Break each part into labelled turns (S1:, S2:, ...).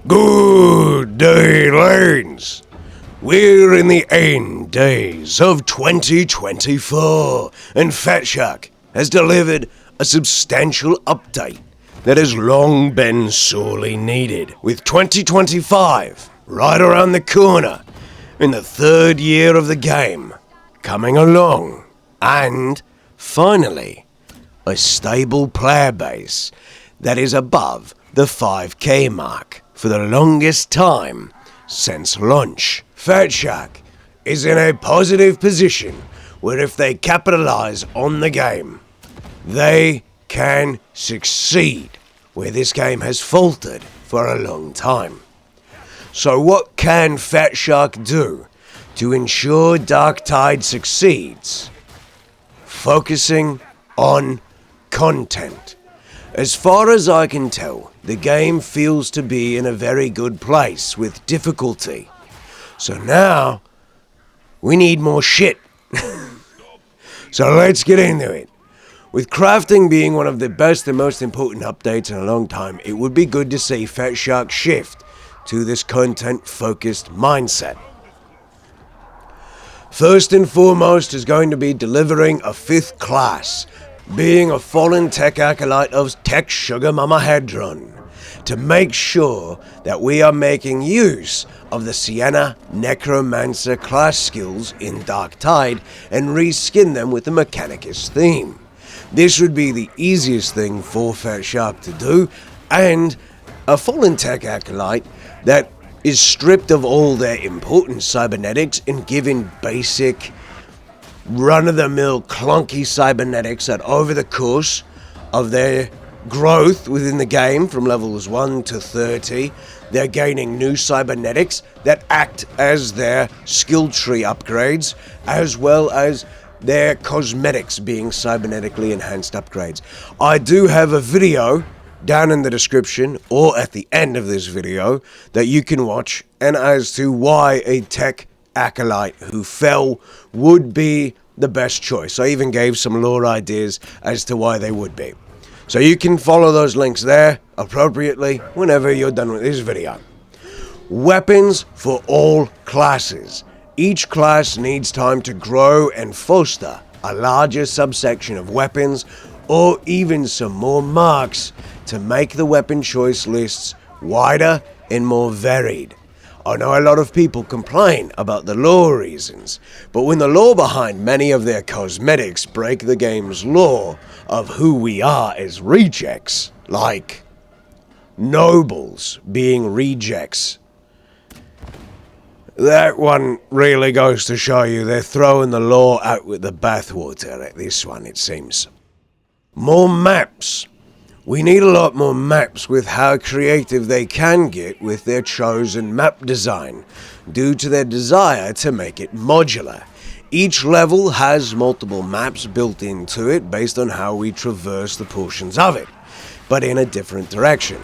S1: Good day, lads. We're in the end days of 2024, and Fatshark has delivered a substantial update that has long been sorely needed. With 2025 right around the corner, in the third year of the game coming along, and finally, a stable player base that is above the 5k mark for the longest time since launch. Fatshark is in a positive position where if they capitalize on the game, they can succeed where this game has faltered for a long time. So what can Fatshark do to ensure Darktide succeeds? Focusing on content. As far as I can tell, the game feels to be in a very good place with difficulty. So now, we need more shit. So let's get into it. With crafting being one of the best and most important updates in a long time, it would be good to see Fatshark shift to this content-focused mindset. First and foremost is going to be delivering a 5th class, being a fallen Tech Acolyte of Tech Hadron, to make sure that we are making use of the Sienna Necromancer class skills in Darktide and reskin them with the Mechanicus theme. This would be the easiest thing for Fatshark to do, and a fallen Tech Acolyte that is stripped of all their important cybernetics and given basic run-of-the-mill clunky cybernetics that over the course of their growth within the game from levels 1 to 30, they're gaining new cybernetics that act as their skill tree upgrades, as well as their cosmetics being cybernetically enhanced upgrades. I do have a video down in the description or at the end of this video that you can watch, and as to why a Tech Acolyte who fell would be the best choice. I even gave some lore ideas as to why they would be. So you can follow those links there appropriately whenever you're done with this video. Weapons for all classes. Each class needs time to grow and foster a larger subsection of weapons or even some more marks to make the weapon choice lists wider and more varied. I know a lot of people complain about the lore reasons, but when the lore behind many of their cosmetics break the game's lore of who we are as rejects, like nobles being rejects, that one really goes to show you they're throwing the lore out with the bathwater at this one, it seems. More maps. We need a lot more maps with how creative they can get with their chosen map design, due to their desire to make it modular. Each level has multiple maps built into it based on how we traverse the portions of it, but in a different direction.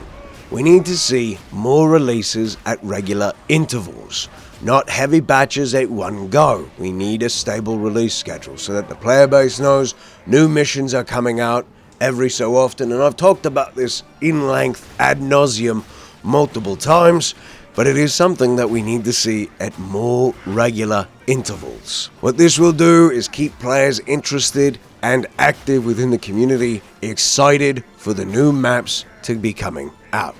S1: We need to see more releases at regular intervals, not heavy batches at one go. We need a stable release schedule so that the player base knows new missions are coming out every so often, and I've talked about this in length ad nauseum multiple times, but it is something that we need to see at more regular intervals. What this will do is keep players interested and active within the community, excited for the new maps to be coming out.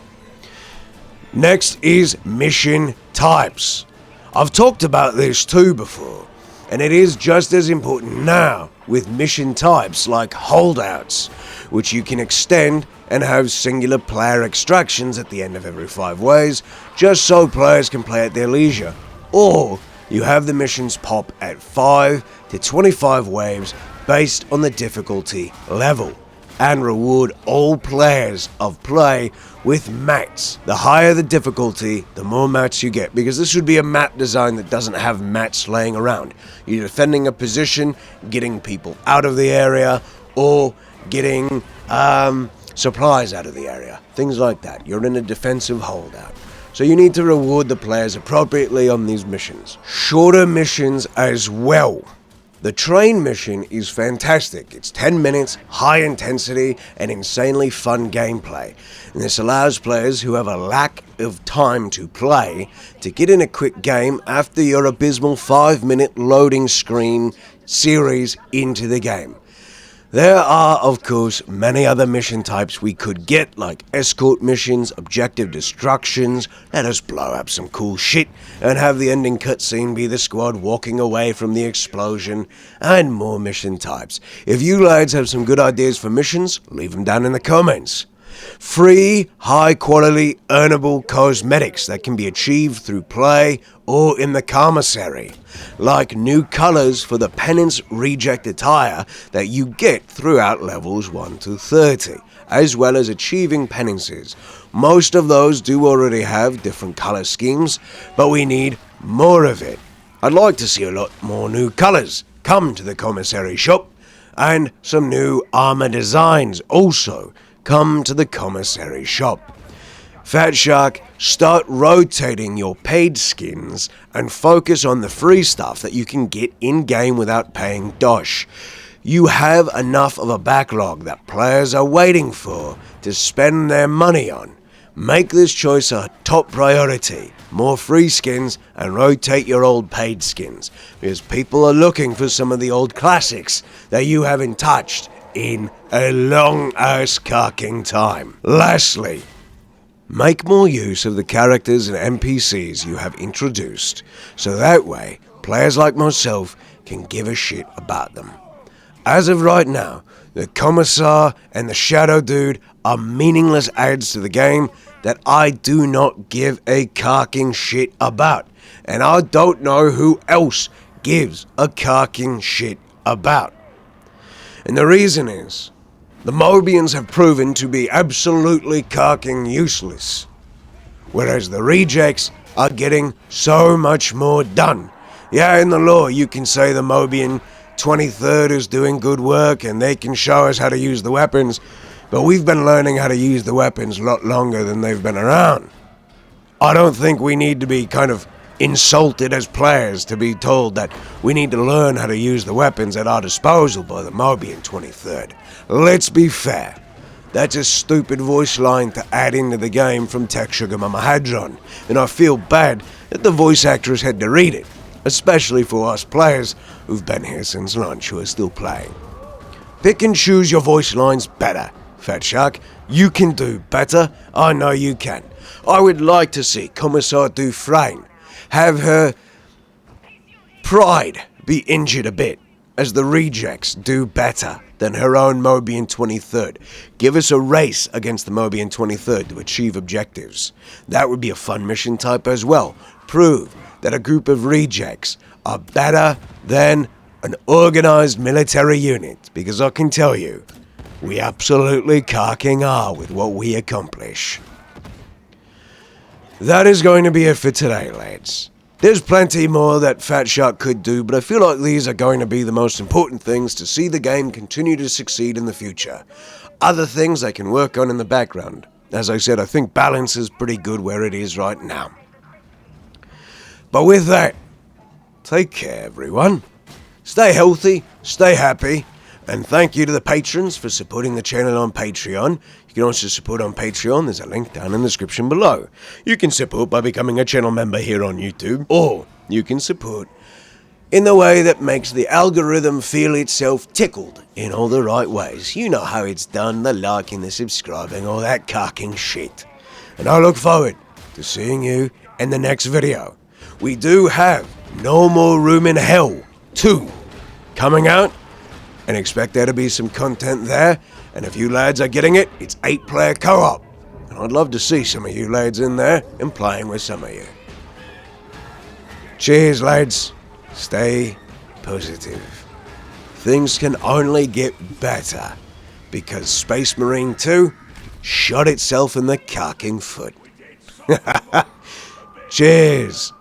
S1: Next is mission types. I've talked about this too before, and it is just as important now with mission types like holdouts, which you can extend and have singular player extractions at the end of every 5 waves, just so players can play at their leisure. Or you have the missions pop at 5 to 25 waves based on the difficulty level, and reward all players of play with mats. The higher the difficulty, the more mats you get, because this would be a mat design that doesn't have mats laying around. You're defending a position, getting people out of the area, or getting supplies out of the area, things like that. You're in a defensive holdout, so you need to reward the players appropriately on these missions. Shorter missions as well. The train mission is fantastic. It's 10 minutes, high intensity, and insanely fun gameplay. And this allows players who have a lack of time to play to get in a quick game after your abysmal 5-minute loading screen series into the game. There are, of course, many other mission types we could get, like escort missions, objective destructions, let us blow up some cool shit, and have the ending cutscene be the squad walking away from the explosion, and more mission types. If you lads have some good ideas for missions, leave them down in the comments. Free, high-quality, earnable cosmetics that can be achieved through play or in the commissary, like new colours for the penance reject attire that you get throughout levels 1 to 30, as well as achieving penances. Most of those do already have different colour schemes, but we need more of it. I'd like to see a lot more new colours come to the commissary shop, and some new armour designs also come to the commissary shop. Fatshark, start rotating your paid skins and focus on the free stuff that you can get in-game without paying dosh. You have enough of a backlog that players are waiting for to spend their money on. Make this choice a top priority. More free skins and rotate your old paid skins, because people are looking for some of the old classics that you haven't touched in a long-ass Karking time. Lastly, make more use of the characters and NPCs you have introduced, so that way, players like myself can give a shit about them. As of right now, the Commissar and the Shadow Dude are meaningless adds to the game that I do not give a Karking shit about, and I don't know who else gives a Karking shit about. And the reason is, the Mobians have proven to be absolutely Karking useless, whereas the rejects are getting so much more done. Yeah, in the lore you can say the Mobian 23rd is doing good work and they can show us how to use the weapons, but we've been learning how to use the weapons a lot longer than they've been around. I don't think we need to be kind of insulted as players to be told that we need to learn how to use the weapons at our disposal by the Mobian 23rd. Let's be fair. That's a stupid voice line to add into the game from Tech Acolyte of Hadron, and I feel bad that the voice actress had to read it, especially for us players who've been here since lunch who are still playing. Pick and choose your voice lines better, Fatshark. You can do better. I know you can. I would like to see Commissar Dufresne have her pride be injured a bit, as the rejects do better than her own Mobian 23rd. Give us a race against the Mobian 23rd to achieve objectives. That would be a fun mission type as well. Prove that a group of rejects are better than an organized military unit, because I can tell you, we absolutely Karking are with what we accomplish. That is going to be it for today, lads. There's plenty more that Fatshark could do, but I feel like these are going to be the most important things to see the game continue to succeed in the future. Other things I can work on in the background. As I said, I think balance is pretty good where it is right now. But with that, take care, everyone. Stay healthy, stay happy, and thank you to the patrons for supporting the channel on Patreon. You can also support on Patreon, there's a link down in the description below. You can support by becoming a channel member here on YouTube, or you can support in the way that makes the algorithm feel itself tickled in all the right ways. You know how it's done, the liking, the subscribing, all that Karking shit. And I look forward to seeing you in the next video. We do have No More Room in Hell 2 coming out, and expect there to be some content there. And if you lads are getting it, it's 8-player co-op. And I'd love to see some of you lads in there and playing with some of you. Cheers, lads. Stay positive. Things can only get better, because Space Marine 2 shot itself in the Karking foot. Cheers.